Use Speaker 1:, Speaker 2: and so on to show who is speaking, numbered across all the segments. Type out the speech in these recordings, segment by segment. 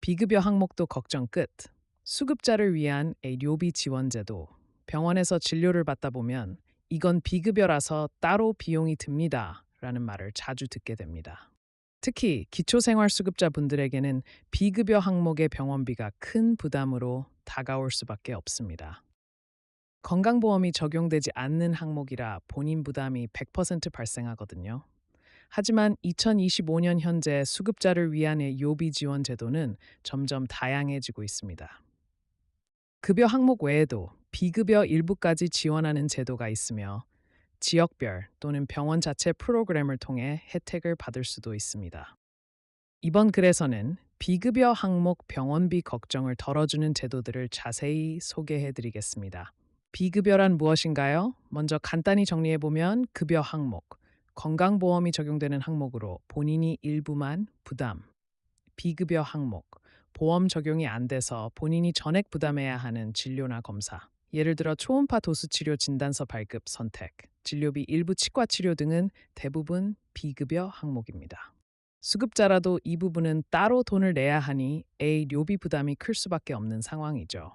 Speaker 1: 비급여 항목도 걱정 끝. 수급자를 위한 의료비 지원제도. 병원에서 진료를 받다 보면 이건 비급여라서 따로 비용이 듭니다. 라는 말을 자주 듣게 됩니다. 특히 기초생활수급자분들에게는 비급여 항목의 병원비가 큰 부담으로 다가올 수밖에 없습니다. 건강보험이 적용되지 않는 항목이라 본인 부담이 100% 발생하거든요. 하지만 2025년 현재 수급자를 위한 요비 지원 제도는 점점 다양해지고 있습니다. 급여 항목 외에도 비급여 일부까지 지원하는 제도가 있으며 지역별 또는 병원 자체 프로그램을 통해 혜택을 받을 수도 있습니다. 이번 글에서는 비급여 항목 병원비 걱정을 덜어주는 제도들을 자세히 소개해 드리겠습니다. 비급여란 무엇인가요? 먼저 간단히 정리해보면 급여 항목, 건강보험이 적용되는 항목으로 본인이 일부만 부담, 비급여 항목, 보험 적용이 안 돼서 본인이 전액 부담해야 하는 진료나 검사, 예를 들어 초음파 도수치료 진단서 발급 선택, 진료비 일부 치과 치료 등은 대부분 비급여 항목입니다. 수급자라도 이 부분은 따로 돈을 내야 하니 료비 부담이 클 수밖에 없는 상황이죠.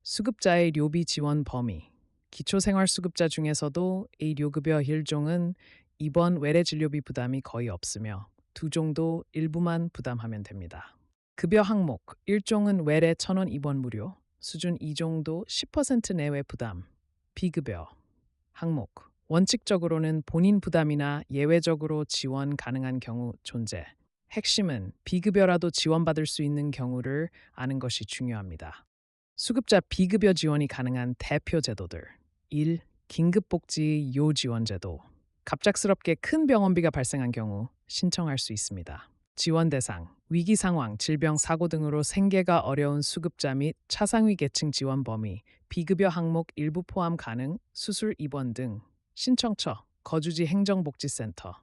Speaker 1: 수급자의 료비 지원 범위. 기초생활수급자 중에서도 료급여 1종은 입원 외래 진료비 부담이 거의 없으며 2종도 일부만 부담하면 됩니다. 급여 항목 1종은 외래 1,000원 입원 무료, 수준 2종도 10% 내외 부담, 비급여 항목 원칙적으로는 본인 부담이나 예외적으로 지원 가능한 경우 존재. 핵심은 비급여라도 지원받을 수 있는 경우를 아는 것이 중요합니다. 수급자 비급여 지원이 가능한 대표 제도들. 1. 긴급복지 요지원제도. 갑작스럽게 큰 병원비가 발생한 경우 신청할 수 있습니다. 지원 대상, 위기 상황, 질병, 사고 등으로 생계가 어려운 수급자 및 차상위 계층 지원 범위, 비급여 항목 일부 포함 가능, 수술 입원 등. 신청처, 거주지 행정복지센터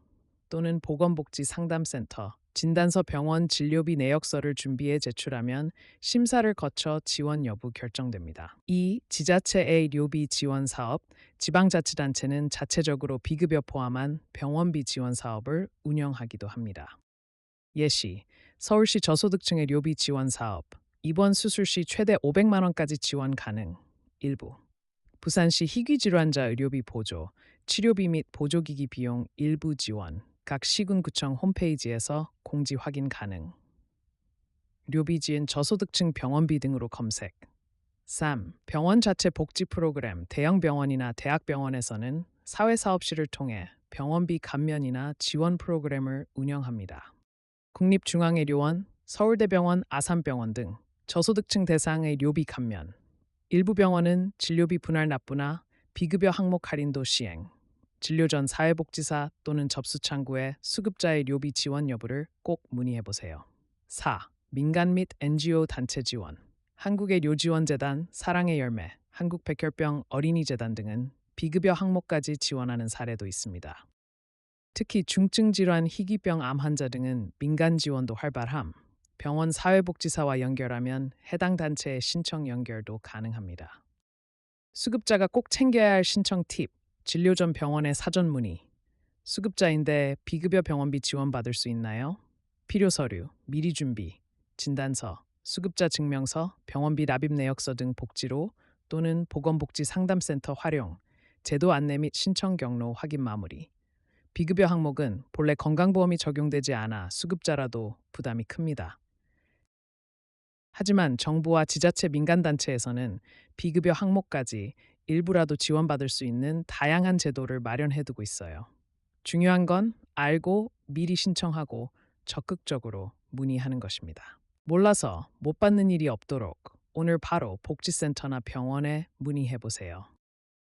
Speaker 1: 또는 보건복지상담센터, 진단서 병원 진료비 내역서를 준비해 제출하면 심사를 거쳐 지원 여부 결정됩니다. 2. 지자체의 료비 지원 사업, 지방자치단체는 자체적으로 비급여 포함한 병원비 지원 사업을 운영하기도 합니다. 예시, 서울시 저소득층의 료비 지원 사업, 입원 수술 시 최대 500만 원까지 지원 가능, 일부. 부산시 희귀질환자 의료비 보조, 치료비 및 보조기기 비용 일부 지원, 각 시군구청 홈페이지에서 공지 확인 가능. 료비지은 저소득층 병원비 등으로 검색. 3. 병원 자체 복지 프로그램, 대형 병원이나 대학병원에서는 사회사업실을 통해 병원비 감면이나 지원 프로그램을 운영합니다. 국립중앙의료원, 서울대병원, 아산병원 등 저소득층 대상의 료비 감면, 일부 병원은 진료비 분할 납부나 비급여 항목 할인도 시행, 진료 전 사회복지사 또는 접수창구에 수급자의 료비 지원 여부를 꼭 문의해보세요. 4. 민간 및 NGO 단체 지원. 한국의 료지원재단, 사랑의 열매, 한국백혈병 어린이재단 등은 비급여 항목까지 지원하는 사례도 있습니다. 특히 중증질환, 희귀병, 암 환자 등은 민간 지원도 활발함. 병원 사회복지사와 연결하면 해당 단체의 신청 연결도 가능합니다. 수급자가 꼭 챙겨야 할 신청 팁, 진료 전 병원에 사전 문의. 수급자인데 비급여 병원비 지원받을 수 있나요? 필요 서류, 미리 준비, 진단서, 수급자 증명서, 병원비 납입 내역서 등 복지로 또는 보건복지상담센터 활용, 제도 안내 및 신청 경로 확인 마무리. 비급여 항목은 본래 건강보험이 적용되지 않아 수급자라도 부담이 큽니다. 하지만 정부와 지자체 민간단체에서는 비급여 항목까지 일부라도 지원받을 수 있는 다양한 제도를 마련해두고 있어요. 중요한 건 알고 미리 신청하고 적극적으로 문의하는 것입니다. 몰라서 못 받는 일이 없도록 오늘 바로 복지센터나 병원에 문의해보세요.